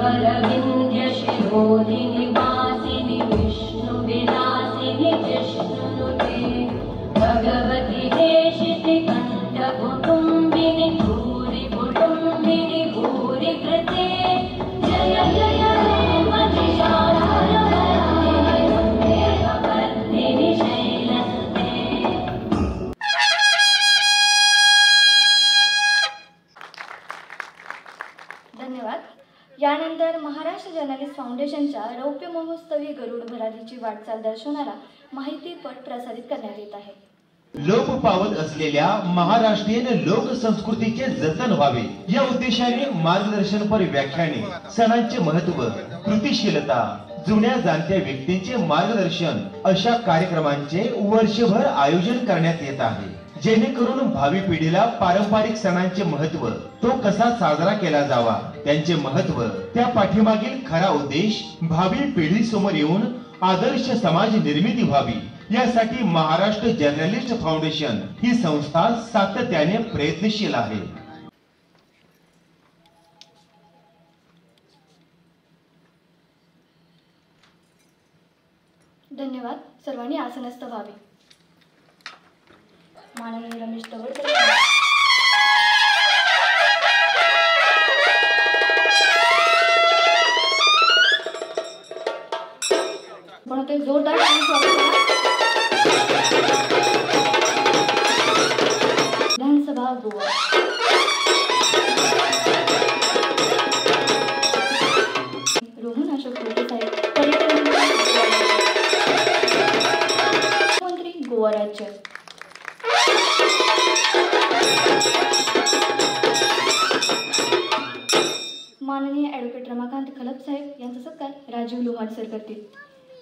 वरविन्द्य शिरोधिनि वासिनि विष्णुविलासिनि जिष्णुनुते भगवति देशिति कण्ठकुटुम्बिनि भूरि कुटुम्बिनि भूरि कृते जय जय हे महिषासुरमर्दिनि देववर्धिनि शैलसुते। धन्यवाद। यानंतर महाराष्ट्र जर्नलिस्ट फाउंडेशनच्या रौप्य महोत्सवी गरुड भरारीची वाटचाल दर्शवणारा माहितीपट प्रसारित करण्यात येत आहे। लोप पावत असलेल्या महाराष्ट्रीयन लोकसंस्कृतीचे जतन व्हावे या उद्देशाने मार्गदर्शनपर व्याख्याने, सणांचे महत्त्व, कृतिशीलता, जुन्या जाणत्या व्यक्तींचे मार्गदर्शन अशा कार्यक्रमांचे वर्षभर आयोजन करण्यात येत आहे, जेणेकरून भावी पिढीला पारंपरिक सणांचे महत्त्व, तो कसा साजरा केला जावा, त्यांचे महत्त्व, त्या पाठीमागील खरा उद्देश भावी पिढी समोर येऊन आदर्श समाज निर्मिती व्हावी यासाठी महाराष्ट्र जर्नलिस्ट फाउंडेशन ही संस्था सातत्याने प्रयत्नशील आहे। धन्यवाद। सर्वांनी आसनस्थ व्हावे। माननीय रमेश तवडकर पण जोरदार विधानसभा गोवा रोहन अशोक साहेब पर्यटन मंत्री गोवा राज्य माननीय ॲडव्होकेट रमाकांत खलप साहेब यांचा सत्कार राजीव लोहार सर करतील।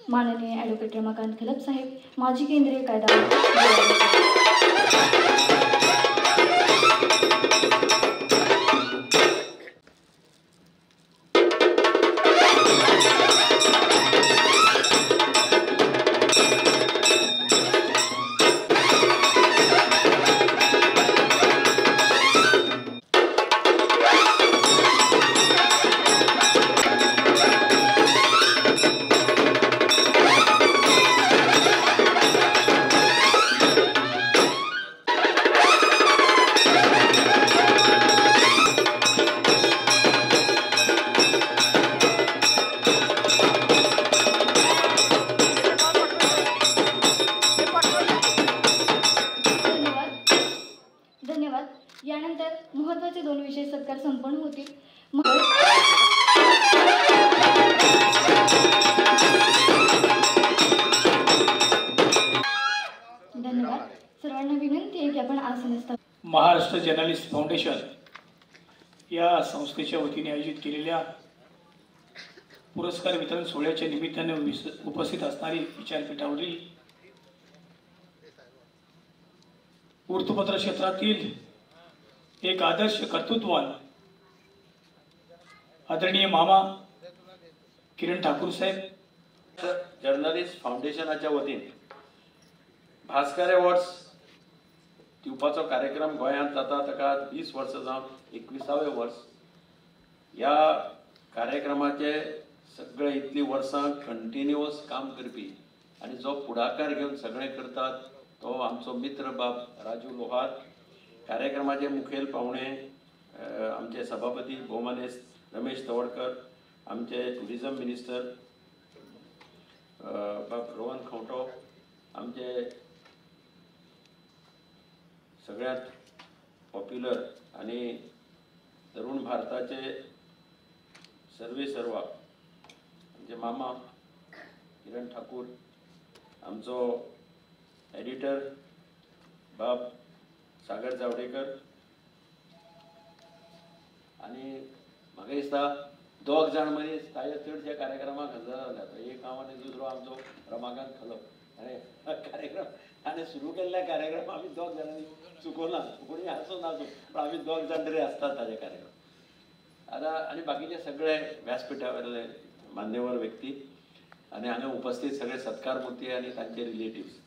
माननीय ॲडव्होकेट रमाकांत खलप साहेब माजी केंद्रीय कायदा यानंतर महत्त्वाचे दोन विषय सत्कार संपन्न होतील। धन्यवाद। सर्वांना विनंती आहे की आपण आसनस्थ। महाराष्ट्र जर्नलिस्ट फाउंडेशन या संस्थेच्या वतीने आयोजित केलेल्या पुरस्कार वितरण सोहळ्याच्या निमित्ताने उपस्थित असणारी विचारपीठावरील वृत्तपत्र क्षेत्रातील एक आदर्श कर्तृत्ववान आदरणीय मामा किरण ठाकूर साहेब जर्नलिस्ट फाउंडेशनाच्या वतीने भास्कर अवॉर्ड्स दिवपाचो कार्यक्रम गोंयांत जाता ताका 20 वर्सां जावन 21वें वर्स या कार्यक्रमाचे सगळे इतली वर्सां कंटिन्युअस काम करपी आणि जो पुढाकार घेवन सगळे करतात तो आमचो मित्र बाब राजू लोहार। कार्यक्रमाचे मुखेल पाहुणे आमचे सभापती भोवमान्य रमेश तवडकर, आमचे टुरिझम मिनिस्टर बाब रोहन खंवटो, आमचे सगळ्यात पॉप्युलर आणि तरुण भारताचे सर्वेसर्वा आमचे मामा किरण ठाकूर, आमचो एडिटर बाब सागर जावडेकर आणि म्हाका दिसता दोग जाण मनीस ताचे चडशे कार्यक्रमाक हजर जाल्यात। एक हांव आनी दुसरो आमचो रमाकांत खलप आनी कार्यक्रम ताणें सुरू केल्ल्या कार्यक्रम आमी दोग जाणांनी चुकोवना, कोणी आसूं नासूं पूण आमी दोग जाण तरी आसतात ताजे कार्यक्रम। आतां आनी बाकीचे सगळे व्यासपीठावयले मान्यवर व्यक्ती आनी हांगा उपस्थित सगळे सत्कारमुर्ती आनी तांचे रिलेटिव्स।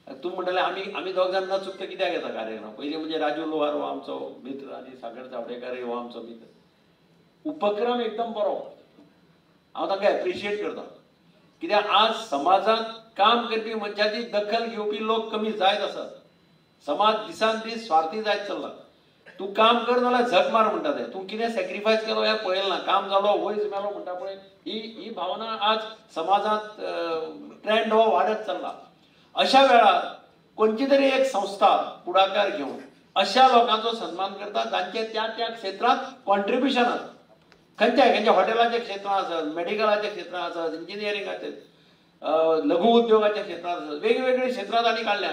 तूं म्हणटलें आमी दोग जाण न चुकता कित्याक येता कार्यक्रम? पयलीं म्हणजे राजू लोहार हो आमचो मित्र आनी सागर जावडेकर हो आमचो मित्र। उपक्रम एकदम बरो हांव तांकां एप्रिशिएट करता कित्याक आज समाजात काम करपी मनशाची दखल घेवपी लोक कमी जायत आसात. समाज दिसान दीस स्वार्थी जायत चल्ला. तूं काम कर नाल्यार झक मार म्हणटा ते. तूं कितें सॅक्रिफायस केलो हें पळयलें ना. काम जालो वयस मेलो म्हणटा पळय ही भावना आज समाजात ट्रेंड हो वाडत चल्ला. अशा वेळार कोणची तरी एक संस्था पुढाकार घेवन अशा लोकांचो सन्मान करता जांचे त्या त्या क्षेत्रांत कॉन्ट्रिब्युशन आसा. खंयच्या हॉटेलाच्या क्षेत्रांत आसत, मेडिकलाच्या क्षेत्रांत आसत, इंजिनियरिंगाचे लघु उद्योगाच्या क्षेत्रांत आसत, वेगवेगळी क्षेत्रां तांणी काडल्या.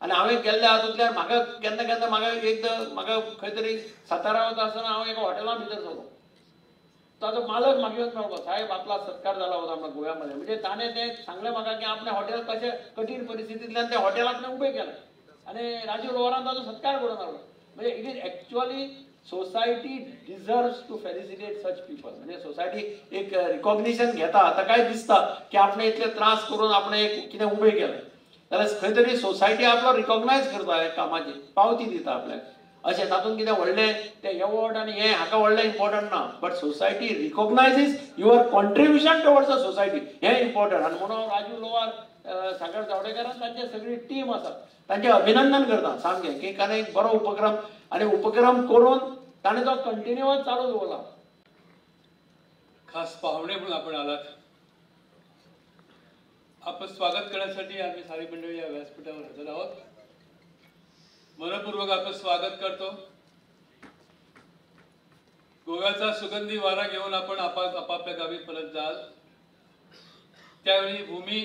आनी हांवें गेल्ल्या हातूंतल्यान म्हाका केन्ना केन्ना म्हाका खंय तरी सातारा वता आसतना हांव एका हॉटेलांत भितर सरलो. ताजो मालक म्हाका येवन मेळ्ळो, साहेब आपला सत्कार जाला होता आपल्या गोव्यामध्ये. म्हणजे ताणें तें सांगलें म्हाका की आपलें हॉटेल कशें कठीण परिस्थितींतल्यान तें हॉटेल आपणें उबें केलें आनी राजीव लोहारान ताजो सत्कार करून हाडलो. म्हणजे it is actually society deserves to felicitate such people. म्हणजे सोसायटी एक रिकॉग्निशन घेता, ताकाय दिसता की आपणें इतले त्रास करून आपणें एक कितें उबें केलें जाल्यार खंय तरी सोसायटी आपलो रिकॉग्नायज करता हे कामाची, पावती दिता आपल्याक. अशें तातूंत कितें व्हडलें तें एवॉर्ड आनी हें हाका व्हडलें इम्पॉर्टंट ना. But society recognises your contribution towards the society हें इम्पॉर्टंट. आनी म्हणून राजीव लोहार, सागर जावडेकरान तांची सगळी टीम आसा तांचें अभिनंदन करता सामकें की ताणें एक बरो उपक्रम आनी उपक्रम करून ताणें तो कंटिन्युअस चालू दवरला. खास पाहुणे म्हणून आपण आलात. आपण स्वागत करण्यासाठी आम्ही सारी मंडळी या व्यासपीठावर हजर आहोत. मनपूर्वक आपण स्वागत करतो. गोव्याचा सुगंधी वारा घेऊन आपण आपापल्या गावी परत जाल त्यावेळी भूमी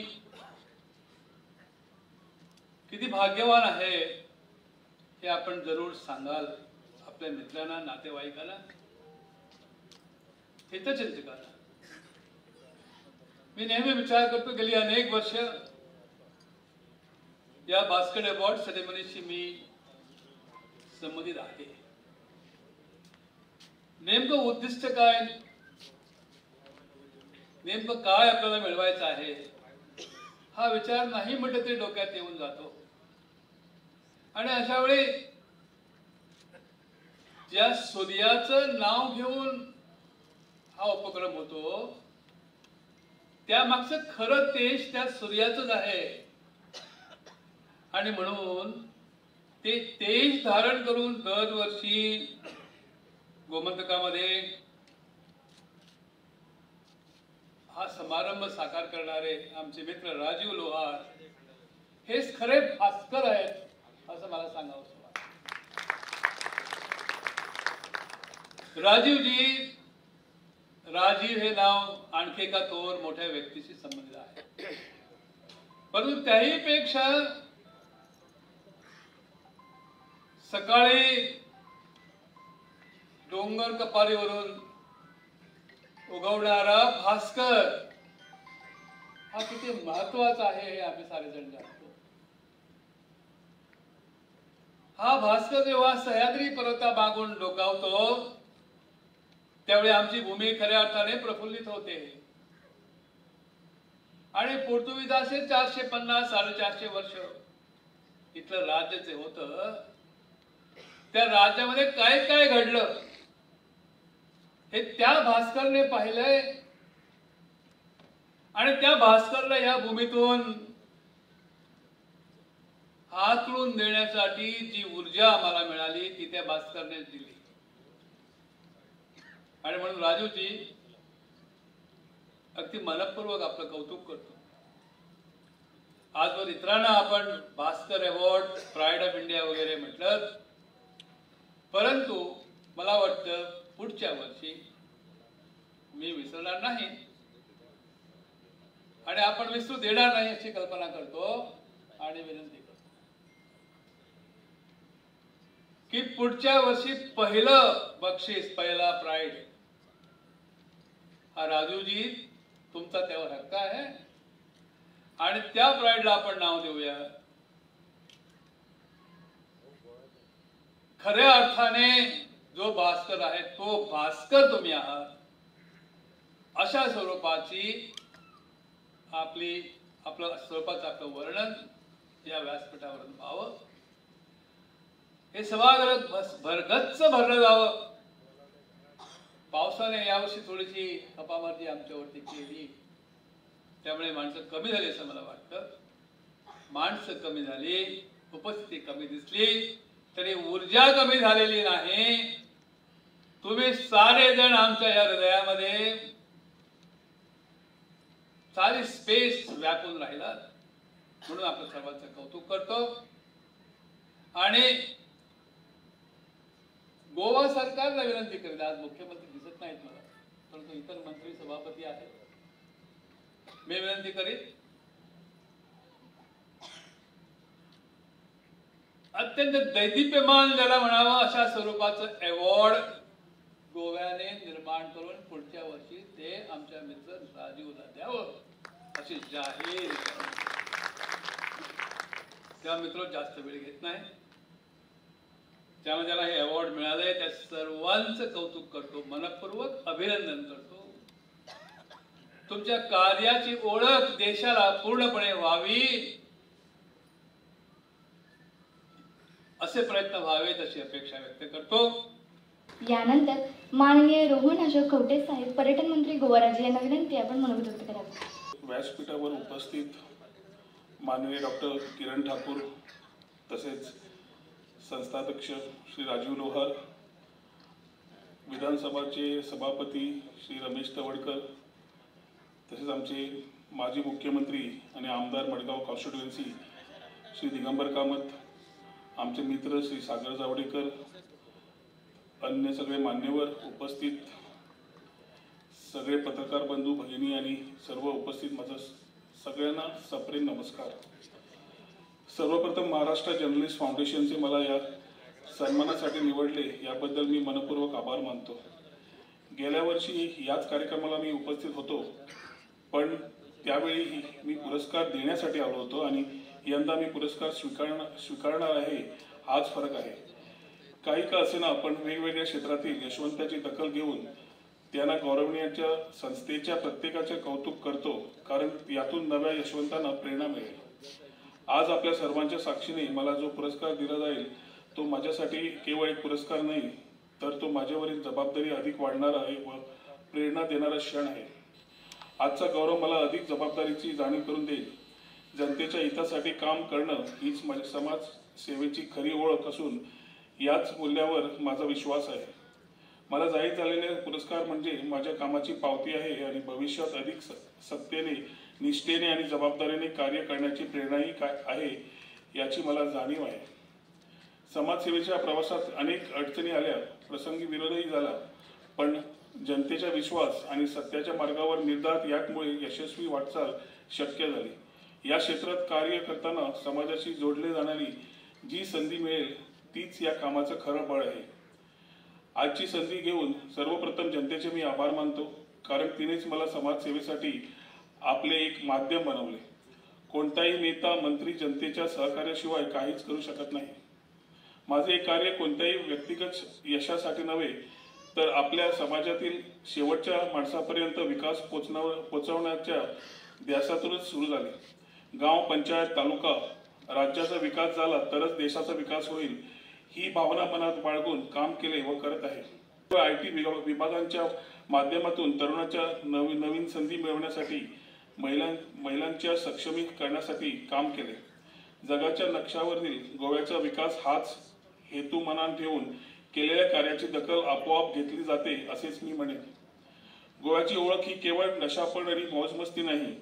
किती भाग्यवान आहे हे आपण जरूर सांगाल आपल्या मित्रांना, नातेवाईकांना, हितचिंतकांना. मी नेहमी विचार करतो गेली अनेक वर्ष या भास्कर अवॉर्ड सेरेमनीशी मी संबंधित आहे. नेमकं उद्दिष्ट काय, नेमकं काय आपल्याला मिळवायचं आहे हा विचार नाही म्हटलं तरी डोक्यात येऊन जातो. आणि अशा वेळी ज्या सूर्याचं नाव घेऊन हा उपक्रम होतो त्या मागचं खरं तेज त्या सूर्याचंच आहे. आणि म्हणून ते तेज धारण करून दरवर्षी गोमंतकामध्ये हा समारंभ साकार करणारे आमचे मित्र राजीव लोहार हेच खरे भास्कर आहेत असं मला सांगावंसं वाटतं. राजीव हे नाव आणखी एका थोर मोठ्या व्यक्तीशी संबंधित आहे. परंतु त्याही पेक्षा सकाळी डोंगर कपारीवरून उगवणारा भास्कर हा किती महत्वाचा आहे हे आम्ही सारेजण जाणतो. हा भास्कर जेव्हा सह्याद्री पर्वतामागून डोकावतो त्यावेळी आमची भूमी खऱ्या अर्थाने प्रफुल्लित होते. आणि पोर्तुगीजाचे 450-450 वर्ष इथलं राज्य जे होतं त्या राज्यामध्ये काय काय घडलं हे त्या भास्करने पाहिलंय. आणि त्या भास्करला या भूमीतून हाकलून देण्यासाठी जी ऊर्जा आम्हाला मिळाली ती त्या भास्करने दिली. आणि म्हणून राजूजी अगदी मनपूर्वक आपलं कौतुक करतो. आजवर इतरांना आपण Bhaskar award, pride of India वगैरे म्हटलं, परंतु मला वाटतं पुढच्या वर्षी मी विसरणार नाही आणि आपण विसरू देणार नाही अशी कल्पना करतो आणि विनंती करतो की पुढच्या वर्षी पहिलं बक्षीस, पहिला प्राईड हा राजूजी तुमचा त्यावर हक्क आहे आणि त्या प्राईडला आपण नाव देऊया खऱ्या अर्थाने जो भास्कर आहे तो भास्कर तुम्ही आहात अशा स्वरूपाची आपलं स्वरूपाचं आपलं वर्णन या व्यासपीठावरून व्हावं. हे सभागृह भरगच्च भरलं जावं पावसाने यावर्षी थोडीशी खपामारजी आमच्यावरती केली, त्यामुळे माणसं कमी झाली असं मला वाटतं. माणसं कमी झाली, उपस्थिती कमी दिसली, तरी ऊर्जा कमी झालेली नाही. तुम्ही सारे जण आमच्या या हृदयामध्ये सारी स्पेस व्यापून राहिलात, म्हणून आपण सर्वांचं कौतुक करतो. आणि गोवा सरकारला विनंती करेल, आज मुख्यमंत्री दिसत नाहीत मला, परंतु इतर मंत्री सभापती आहेत, मी विनंती करीन अत्यंत दैदिप्यमान ज्याला म्हणावं अशा स्वरूपाचं अवॉर्ड गोव्याने निर्माण करून पुढच्या वर्षी ते आमच्या मित्र राजीवला द्यावं अशी जाहीर. त्या मित्र जास्त वेळ घेत नाही, त्यामुळे ज्याला हे अवॉर्ड मिळाले त्या सर्वांचं कौतुक करतो, मनपूर्वक अभिनंदन करतो. तुमच्या कार्याची ओळख देशाला पूर्णपणे व्हावी असे प्रयत्न व्हावेत अशी अपेक्षा व्यक्त करतो. यानंतर माननीय रोहन अशोक खवटे साहेब पर्यटन मंत्री गोवाराजी यांना विनंती आपण मनोगत व्यक्त करावे. व्यासपीठावर उपस्थित माननीय डॉक्टर किरण ठाकूर, तसेच संस्थाध्यक्ष श्री राजीव लोहार, विधानसभाचे सभापती श्री रमेश तवडकर, तसेच आमचे माजी मुख्यमंत्री आणि आमदार मडगाव कॉन्स्टिट्युएन्सी श्री दिगंबर कामत, आमचे मित्र श्री सागर जावडेकर, अन्य सगळे मान्यवर उपस्थित, सगळे पत्रकार बंधू भगिनी आणि सर्व उपस्थित, माझा सगळ्यांना सप्रेम नमस्कार. सर्वप्रथम महाराष्ट्र जर्नलिस्ट फाउंडेशनचे मला या सन्मानासाठी निवडले याबद्दल मी मनपूर्वक आभार मानतो. गेल्या वर्षी याच कार्यक्रमाला मी उपस्थित होतो, पण त्यावेळी मी पुरस्कार देण्यासाठी आलो होतो आणि यंदा मी पुरस्कार स्वीकारणार आहे, हाच फरक आहे. काही का असेना आपण वेगवेगळ्या क्षेत्रातील यशवंताची दखल घेऊन त्यांना गौरवण्याच्या संस्थेच्या प्रत्येकाचे कौतुक करतो, कारण यातून नव्या यशवंतांना प्रेरणा मिळेल. आज आपल्या सर्वांच्या साक्षीने मला जो पुरस्कार दिला जाईल तो माझ्यासाठी केवळ एक पुरस्कार नाही, तर तो माझ्यावरील जबाबदारी अधिक वाढणारा आहे व प्रेरणा देणारा क्षण आहे. आजचा गौरव मला अधिक जबाबदारीची जाणीव करून देईल. जनतेच्या हितासाठी काम करणं हीच माझ्या समाज सेवेची खरी ओळख असून याच मूल्यावर माझा विश्वास आहे. मला जाहीर झालेले पुरस्कार म्हणजे माझ्या कामाची पावती आहे आणि भविष्यात अधिक सत्तेने, निष्ठेने आणि जबाबदारीने कार्य करण्याची प्रेरणाही आहे याची मला जाणीव आहे. समाजसेवेच्या प्रवासात अनेक अडचणी आल्या, प्रसंगी विरोधही झाला, पण जनतेचा विश्वास आणि सत्याच्या मार्गावर निर्धार यामुळे यशस्वी वाटचाल शक्य झाली. या क्षेत्रात कार्य करताना समाजाशी जोडले जाणारी जी संधी मिळेल तीच या कामाचं खरं बळ आहे. आजची संधी घेऊन सर्वप्रथम जनतेचे मी आभार मानतो, कारण तिनेच मला समाजसेवेसाठी आपले एक माध्यम बनवले. कोणताही नेता, मंत्री जनतेच्या सहकार्याशिवाय काहीच करू शकत नाही. माझे हे कार्य कोणत्याही व्यक्तिगत यशासाठी नव्हे, तर आपल्या समाजातील शेवटच्या माणसापर्यंत विकास पोचवण्याच्या ध्यासातूनच सुरू झाले. गाव, पंचायत, तालुका, राज्याचा विकास झाला तरच देशाचा विकास होईल ही भावना मनात बाळगून काम केले व करत आहे. IT विभागांच्या माध्यमातून तरुणाच्या नवीन संधी मिळवण्यासाठी, महिलांच्या सक्षमीकरणासाठी काम केले. जगाच्या नक्षावरील गोव्याचा विकास हाच हेतू मनात ठेवून केलेल्या कार्याची दखल आपोआप घेतली जाते असेच मी म्हणेन. गोव्याची ओळख ही केवळ नशापण आणि मौजमस्ती नाही.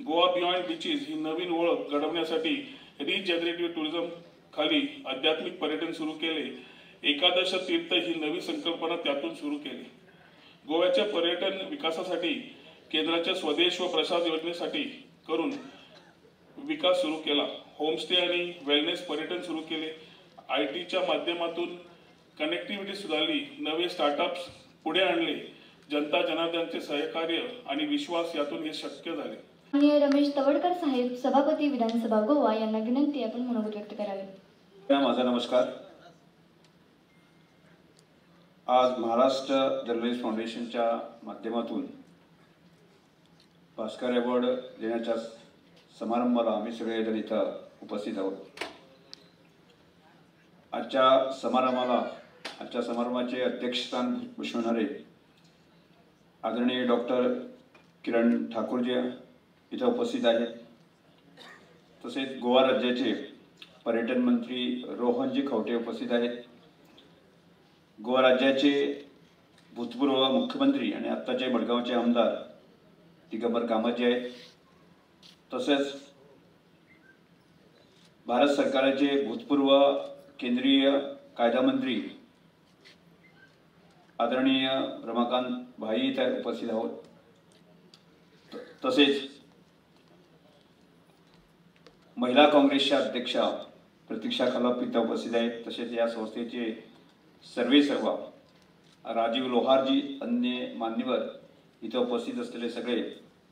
गोवा बियॉन्ड बीचेस ही नवीन ओळख घडवण्यासाठी रिजनरेटिव्ह टुरिझम खाली आध्यात्मिक पर्यटन सुरू केले. एकादश तीर्थ ही नवी संकल्पना त्यातून सुरू केली. गोव्याच्या पर्यटन विकासासाठी केंद्राच्या स्वदेश व प्रसाद योजनेसाठी करून विकास सुरू केला. होमस्टे आणि वेलनेस पर्यटन सुरू केले. ITच्या माध्यमातून कनेक्टिव्हिटी सुधारली. नवे स्टार्टअप्स पुढे आणले. जनता जनार्दनचे सहकार्य आणि विश्वास यातून हे शक्य झाले. माननीय रमेश तवडकर साहेब, सभापती विधानसभा गोवा यांना विनंती आपण मनोगत व्यक्त करावे. माझा नमस्कार. आज महाराष्ट्र जर्नलिस्ट फाउंडेशनच्या माध्यमातून भास्कर अवॉर्ड देण्याच्या समारंभाला आम्ही सगळेजण इथं उपस्थित आहोत. आजच्या समारंभाचे अध्यक्षस्थान भूषवणारे आदरणीय डॉक्टर किरण ठाकूरजी इथं उपस्थित आहेत. तसेच गोवा राज्याचे पर्यटन मंत्री रोहनजी खवटे उपस्थित आहेत. गोवा राज्याचे भूतपूर्व मुख्यमंत्री आणि आत्ताचे मडगावचे आमदार दिगंबर कामतजी आहेत. तसेच भारत सरकारचे भूतपूर्व केंद्रीय कायदा मंत्री आदरणीय रमाकांत भाई इथे उपस्थित आहोत. तसेच महिला काँग्रेसच्या अध्यक्षा प्रतीक्षा खलप इथे उपस्थित आहेत. तसेच या संस्थेचे सर्व राजीव लोहारजी, अन्य मान्यवर इथे उपस्थित असलेले सगळे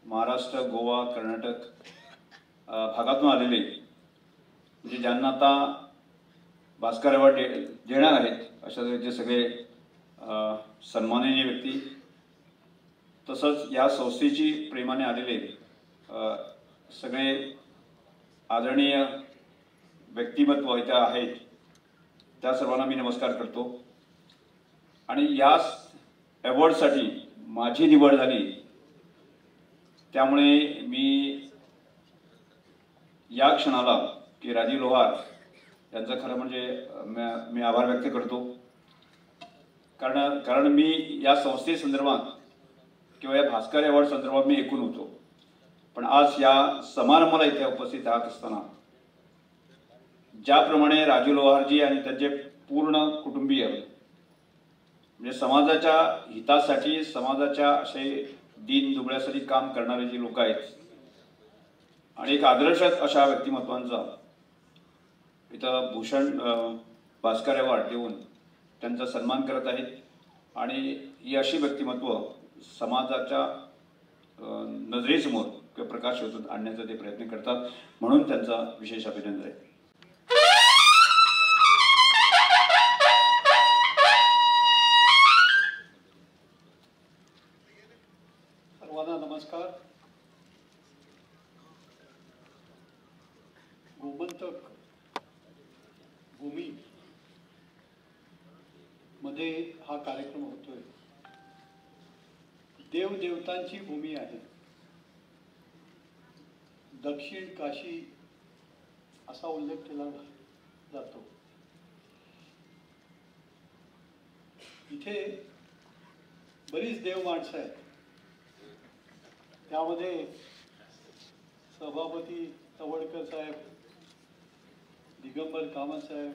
महाराष्ट्र, गोवा, कर्नाटक भागातून आलेले, म्हणजे ज्यांना आता भास्कर अवॉर्ड देणार आहेत अशा तऱ्हेचे सगळे सन्माननीय व्यक्ती, तसंच या संस्थेची प्रेमाने आलेले सगळे आदरणीय व्यक्तिमत्व इथे आहेत, त्या सर्वांना मी नमस्कार करतो. आणि या अवॉर्डसाठी माझी निवड झाली, त्यामुळे मी या क्षणाला की राजीव लोहार यांचं खरं म्हणजे मी आभार व्यक्त करतो. कारण मी या संस्थेसंदर्भात किंवा या भास्कर अवॉर्ड संदर्भात मी ऐकून होतो, पण आज या समारंभाला इथे उपस्थित राहत असताना ज्याप्रमाणे राजू लोहारजी आणि त्यांचे पूर्ण कुटुंबीय म्हणजे समाजाच्या हितासाठी, समाजाच्या असे दीन दुबळ्यासाठी काम करणारे जे लोक आहेत आणि एक आदर्श अशा व्यक्तिमत्वांचा इथं भूषण भास्कर अवॉर्ड देऊन त्यांचा सन्मान करत आहेत. आणि ही अशी व्यक्तिमत्व समाजाच्या नजरेसमोर किंवा प्रकाशोत्तर आणण्याचा ते प्रयत्न करतात, म्हणून त्यांचा विशेष अभिनंदन आहे. सर्वांना नमस्कार. गोमंतक भूमी मध्ये हा कार्यक्रम होतोय. देवदेवतांची भूमी आहे. दक्षिण काशी असा उल्लेख केला जातो. इथे बरीच देव माणसं आहेत. त्यामध्ये सभापती तवडकर साहेब, दिगंबर कामत साहेब,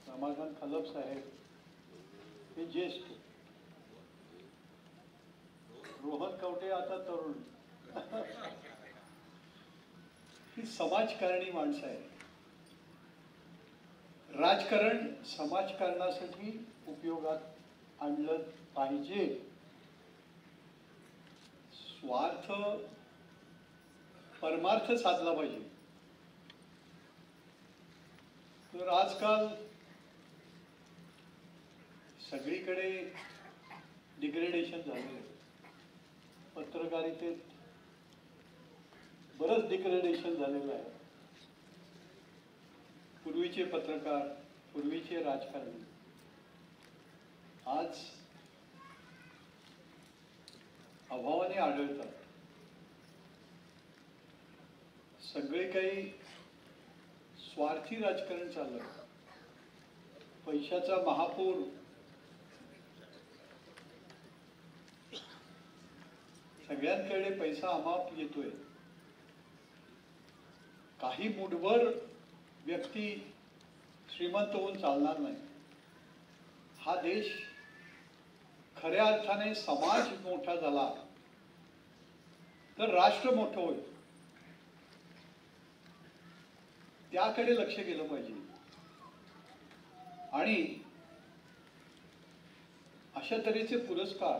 रमाकांत खलप साहेब हे ज्येष्ठ, रोहन कवटे आता तरुण, ही समाजकारणी माणसं आहेत. राजकारण समाजकारणासाठी उपयोगात आणलं पाहिजे. स्वार्थ परमार्थ साधला पाहिजे. तर आजकाल सगळीकडे डिग्रेडेशन झाले. पत्रकारितेत बरंच डिग्रेडेशन झालेलं आहे. पूर्वीचे पत्रकार, पूर्वीचे राजकारणी आज अभावाने आढळतात. सगळे काही स्वार्थी राजकारण चाललं. पैशाचा महापूर सगळ्यांकडे पैसा अमाप येतोय. काही मुठभर व्यक्ती श्रीमंत होऊन चालणार नाही. हा देश खऱ्या अर्थाने समाज मोठा झाला तर राष्ट्र मोठं होईल. त्याकडे लक्ष गेलं पाहिजे. आणि अशा तऱ्हेचे पुरस्कार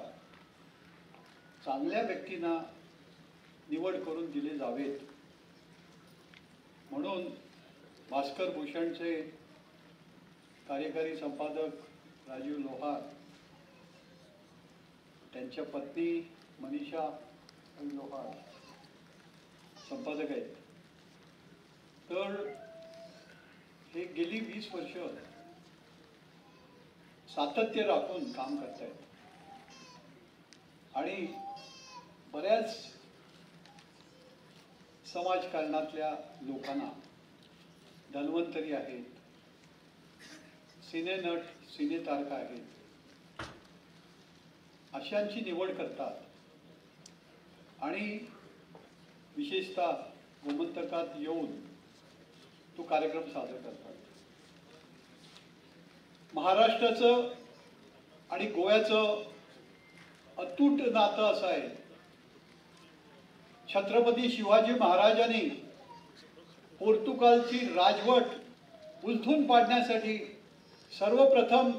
चांगल्या व्यक्तींना निवड करून दिले जावेत. म्हणून भास्कर भूषणचे कार्यकारी संपादक राजीव लोहार, त्यांच्या पत्नी मनीषा लोहार संपादक आहेत. तर हे गेली 20 वर्ष सातत्य राखून काम करतायत. आणि बऱ्याच समाजकारणातल्या लोकांना, धन्वंतरी आहेत, सिनेनट, सिनेतारका आहेत, अशांची निवड करतात आणि विशेषतः गोमंतकात येऊन तो कार्यक्रम सादर करतात. महाराष्ट्राचं आणि गोव्याचं अतूट नातं असं आहे. छत्रपती शिवाजी महाराजांनी पोर्तुगालची राजवट उलथून पाडण्यासाठी सर्वप्रथम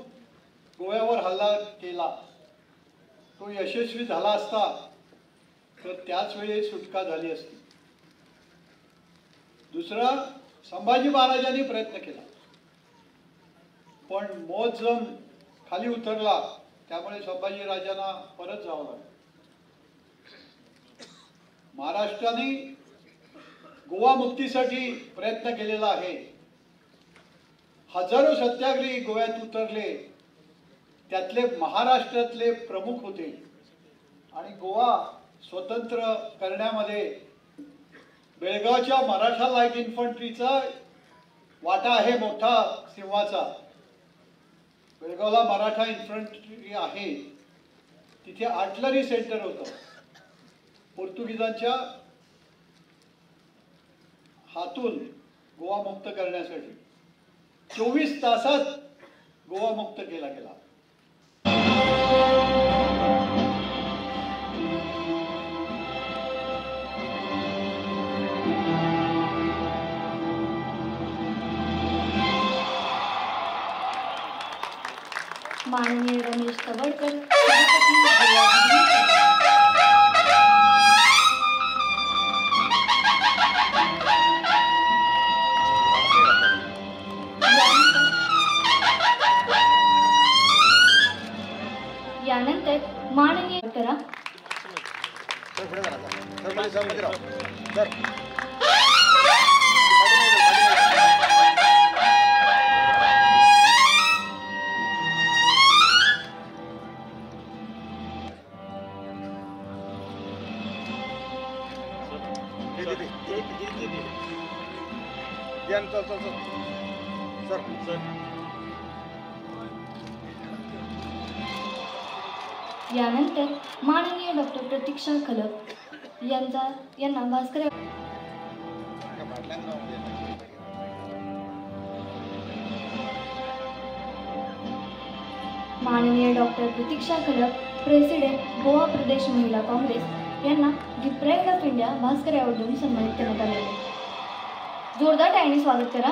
गोव्यावर हल्ला केला. तो यशस्वी झाला असता तर त्याच वेळी सुटका झाली असती. दुसरा, संभाजी महाराजांनी प्रयत्न केला पण मोहजम खाली उतरला, त्यामुळे संभाजी राजांना परत जावं लागलं. महाराष्ट्राने गोवा मुक्तीसाठी प्रयत्न केलेला आहे. हजारो सत्याग्रही गोव्यात उतरले, त्यातले महाराष्ट्रातले प्रमुख होते आणि गोवा स्वतंत्र करण्यामध्ये बेळगावच्या मराठा लाईट इन्फंट्रीचा वाटा आहे मोठा सिंहाचा. बेळगावला मराठा इन्फंट्री आहे, तिथे आर्टलरी सेंटर होतं. पोर्तुगीजांच्या हातून गोवा मुक्त करण्यासाठी 24 तासात गोवा मुक्त केला गेला. माननीय रमेश तवडकर, सभापती गोवा यानंतर माननीय करा. यानंतर माननीय डॉक्टर प्रतीक्षा खलप यांना भास्कर माननीय डॉक्टर प्रतीक्षा खलप, प्रेसिडेंट गोवा प्रदेश महिला काँग्रेस यांना the pride of India Bhaskar award देऊन सन्मानित करण्यात आले. जोरदार टाळ्यांनी स्वागत करा.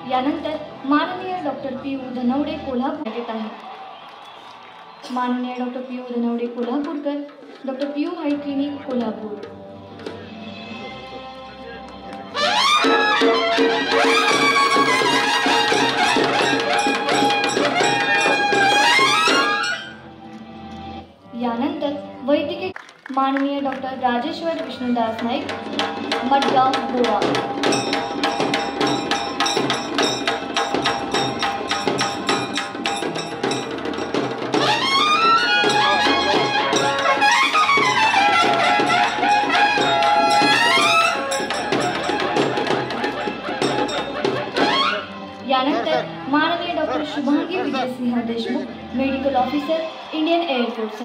यानंतर माननीय डॉक्टर पी.यू. धनवडे कोल्हापूर येत आहे. माननीय डॉक्टर पी.यू. धनवडे कोल्हापूरकर, doctor P U. High clinic Kolhapur. यानंतर वैद्यकीय माननीय डॉक्टर राजेश्वर विष्णुदास नाईक, मडगाव गोवा. यानंतर माननीय doctor Shubhangi Vijaysinh Deshmukh, medical officer, Indian air force.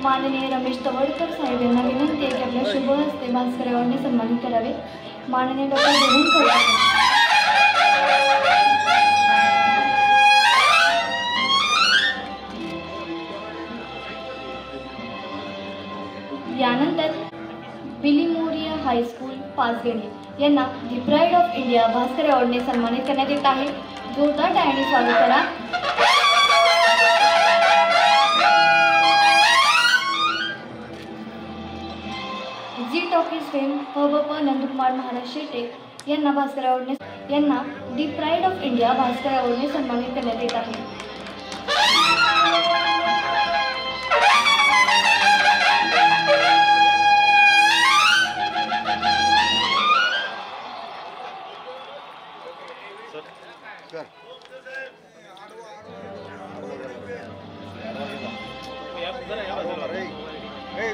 माननीय रमेश तवडकर साहेब यांना विनंती आहे की आपल्या शुभ हस्ते भास्कर अवॉर्डने सन्मानित करावे. माननीय डॉक्टर देवून यानंतर बिलिमोरिया हायस्कूल पाचगणी यांना the pride of India Bhaskar अवॉर्डने सन्मानित करण्यात येत आहे. जोरदार टाळ्यांनी स्वागत करा. झी टॉकीज फेम हबप नंदकुमार महाराज शेटे यांना भास्कर अवॉर्डने the pride of India Bhaskar अवॉर्डने सन्मानित करण्यात येत आहे.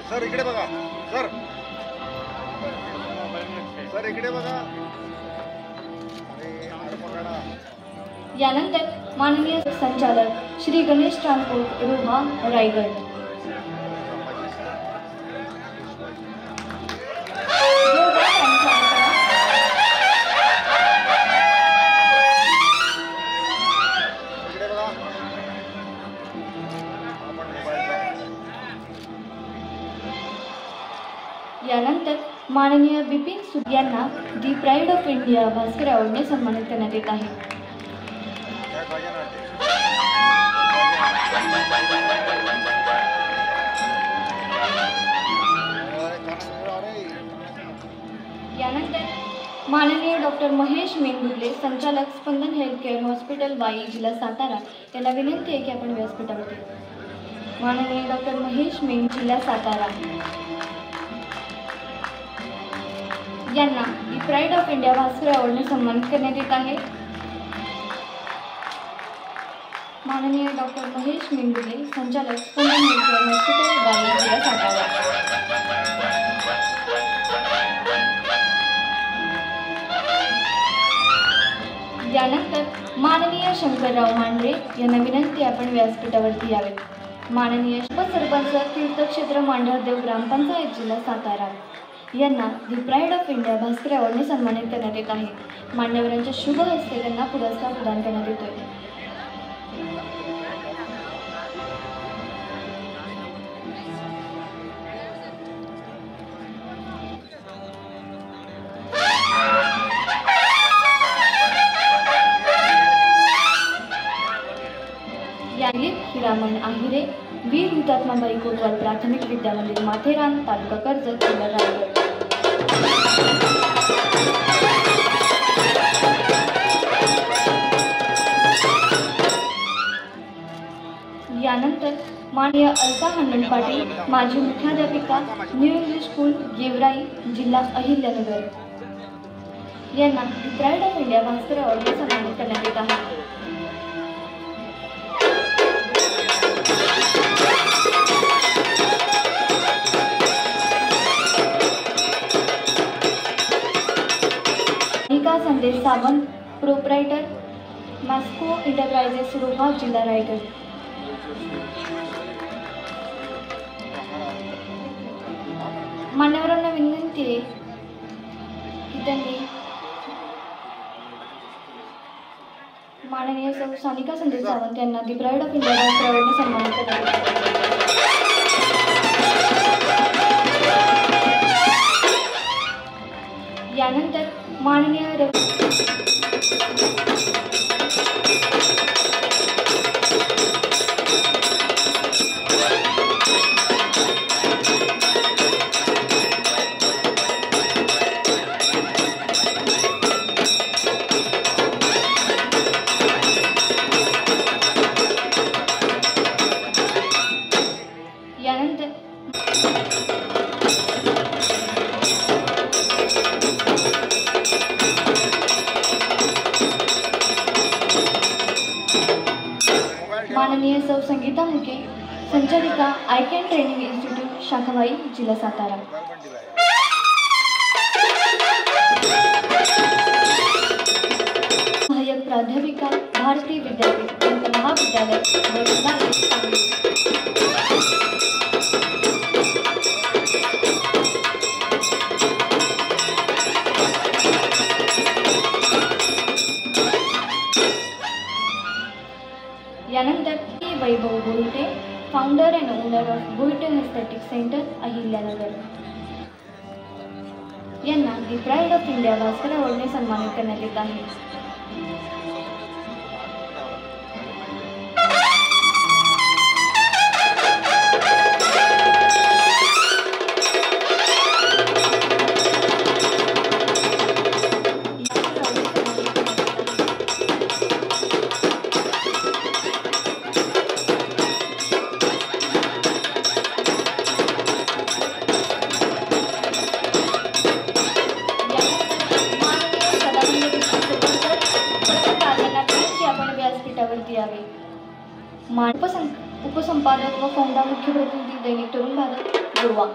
सर इकडे बघा. सर इकडे बघा. यानंतर माननीय संचालक श्री गणेश ट्रान्सपोर्ट रोहा रायगड. यानंतर माननीय बिपिन सुद यांना the pride of India Bhaskar अवॉर्डने सन्मानित करण्यात येत आहे. यानंतर माननीय डॉक्टर महेश मेंढुले संचालक स्पंदन हेल्थ केअर हॉस्पिटल वाई जिल्हा सातारा यांना विनंती आहे की आपण व्यासपीठावरती. माननीय डॉक्टर महेश मेंढ जिल्हा सातारा यांना the pride of India Bhaskar अवॉर्डने सन्मानित करण्यात येत आहे. माननीय डॉक्टर महेश मेंढुले संचालक स्पंदन हेल्थ केअर हॉस्पिटल वाई जिल्हा सातारा. यानंतर माननीय शंकरराव मांढरे यांना विनंती आपण व्यासपीठावरती यावे. माननीय उपसरपंच तीर्थक्षेत्र मांढरदेव ग्रामपंचायत जिल्हा सातारा यांना the pride of India Bhaskar अवॉर्डने सन्मानित करण्यात येत आहे. मान्यवरांच्या शुभ हस्ते त्यांना पुरस्कार प्रदान करण्यात येतोय. हिरामण आहिरे वीर हुतात्माबाई कोतवाल प्राथमिक विद्यामंदिर माथेरान तालुका कर्जत जिल्हा रायगड. यानंतर माननीय अलका हंडन पाटील माजी मुख्याध्यापिका न्यू इंग्लिश स्कूल गेवराई जिल्हा अहिल्यानगर यांना the pride of India Bhaskar अवॉर्डने सन्मानित करण्यात येत आहे. संदेश सावंत प्रोप्रायटर मॅस्को एंटरप्राइजेस रोहा जिल्हा रायगड. मान्यवरांना विनंती आहे की त्यांनी माननीय सौ सानिका संदेश सावंत यांना the pride of India Bhaskar अवॉर्डने सन्मानित करण्यात. यानंतर माननीय माननीय सौ संगीता मुके संचालिका आयकॅन ट्रेनिंग इन्स्टिट्यूट शाखाबाई जिल्हा सातारा. सहाय्यक प्राध्यापिका भारतीय विद्यापीठ महाविद्यालय यानंतर Vaibhav Boite founder and owner of Boite aesthetic centre Ahilyanagar यांना the pride of India Bhaskar अवॉर्डने सन्मानित करण्यात येत आहे. उपसंपादक व फौंडा मुख्य प्रतिनिधी दैनिक तरुण भारत गोवा.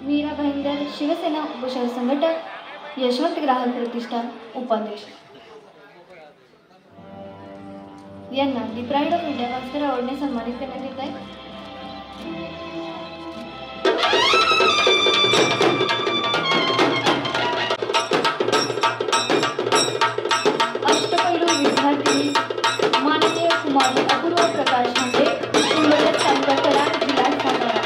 मीरा भाईंदर शिवसेना उपशहर संघटक यशवंत ग्राहक प्रतिष्ठान उपाध्यक्ष यांना the pride of India Bhaskar अवॉर्डने सन्मानित करण्यात येत आहे. अष्टपैलू विद्यार्थी माननीय कुमारी अपूर्व प्रकाश म्हणजे सुंदर तालुका जिल्हा सातारा.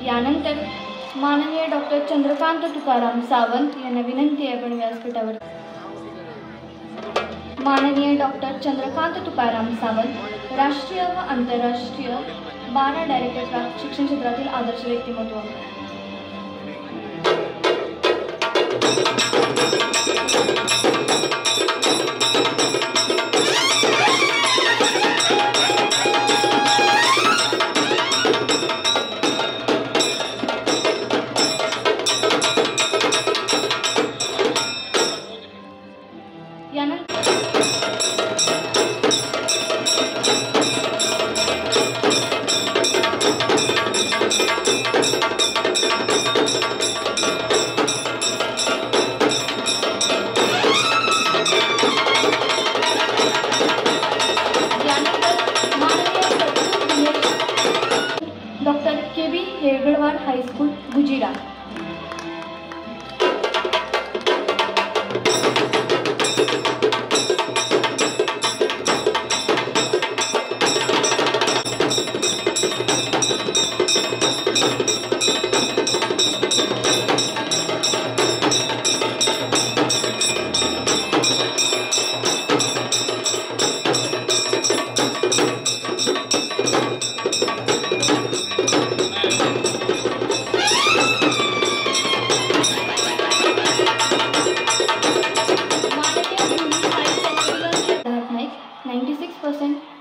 यानंतर माननीय डॉक्टर चंद्रकांत तुकाराम सावंत यांना विनंती आहे आपण व्यासपीठावर. माननीय डॉक्टर चंद्रकांत तुकाराम सावंत राष्ट्रीय व आंतरराष्ट्रीय 12 डायरेक्टर प्राप्त शिक्षण क्षेत्रातील आदर्श व्यक्तिमत्व. Doctor K B. हेगड़वार high school Gujira.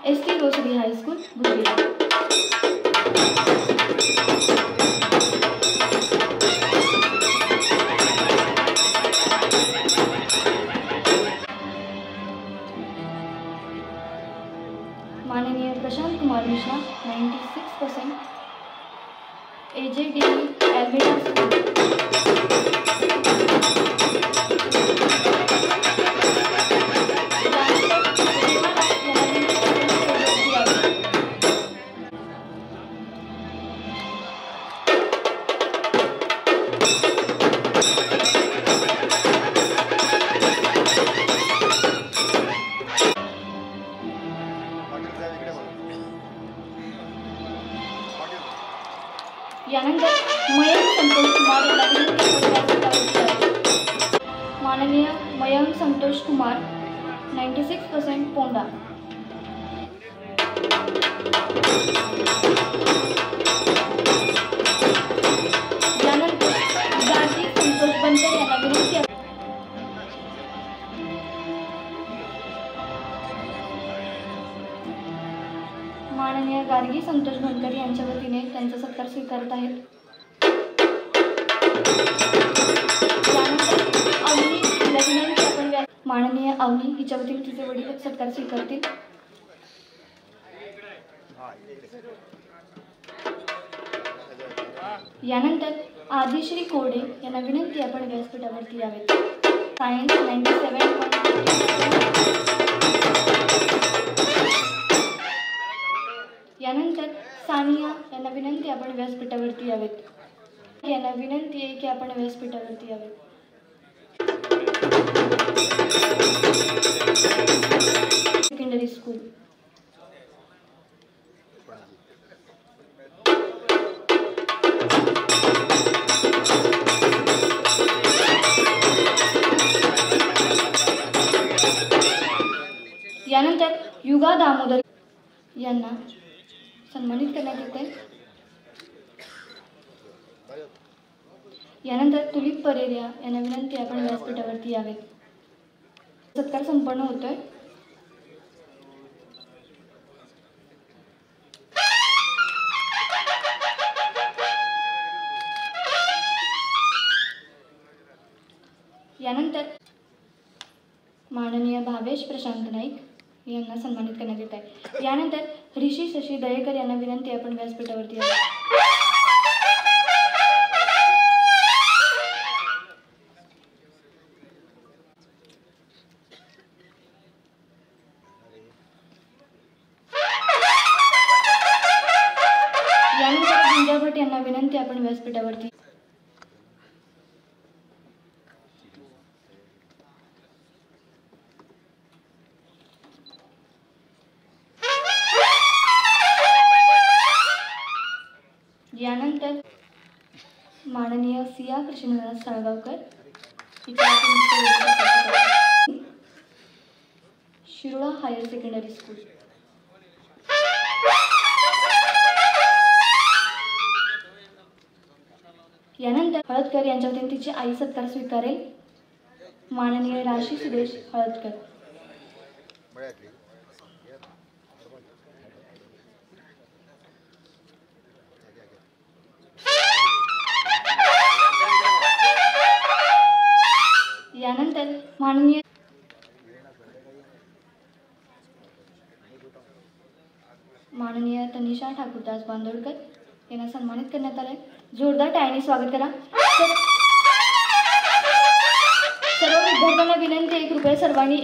ST rosary high school Gujira. माननीय Prashant Kumar Mishra 96% AJD Almeida school. यानंतर मयंक संतोष कुमार माननीय मयंक संतोष कुमार 96% पोंडा. यानंतर गाजी संतोष बनकर यांना विनंती. माननीय गार्गी संतोष भनकर यांच्या वतीने त्यांचा सत्कार स्वीकारत आहेत. अवनी हिला विनंती आपण माननीय अवनी हिच्या वतीने तिचे वडील सत्कार स्वीकारतील. यानंतर आदिश्री कोडे यांना विनंती आपण व्यासपीठावरती यावेत. सायन्स 97.8. यानंतर सानिया यांना विनंती आपण व्यासपीठावरती यावेत. यांना विनंती आहे की आपण व्यासपीठावरती यावेत. Secondary school. यानंतर युगा दामोदर यांना सन्मानित करण्यात येते. यानंतर तुलिप परेरिया यांना विनंती आपण व्यासपीठावरती यावेत. सत्कार संपन्न होतोय. यानंतर माननीय भावेश प्रशांत नाईक यांना सन्मानित करण्यात येत आहे. यानंतर ऋषी शशी दयेकर यांना विनंती आपण व्यासपीठावरती यावे. यानंतर गुंजा भट यांना विनंती आपण व्यासपीठावरती. यानंतर माननीय Siya Krishnadas Salgaonkar Shirola higher secondary school. यानंतर हळदकर यांच्या वतीने तिची आई सत्कार स्वीकारेल. माननीय राशी सुदेश हळदकर. यानंतर माननीय तनिषा ठाकूरदास बांदोडकर यांना सन्मानित करण्यात आले. जोरदार टाळ्यांनी स्वागत करा. सर्व विद्यार्थ्यांना विनंती आहे कृपया सर्वांनी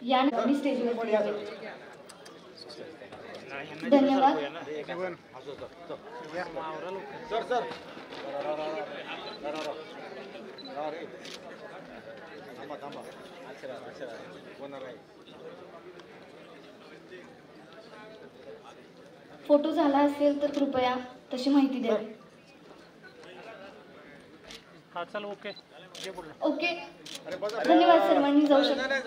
यानंतर स्टेजवर. धन्यवाद. फोटो झाला असेल तर कृपया तशी माहिती द्यावी. ओके धन्यवाद. सर्वांनी जाऊ शकता.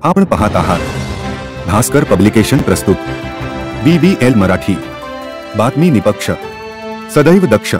आपण पाहत आहात भास्कर पब्लिकेशन प्रस्तुत BBL मराठी. बातमी निपक्ष, सदैव दक्ष.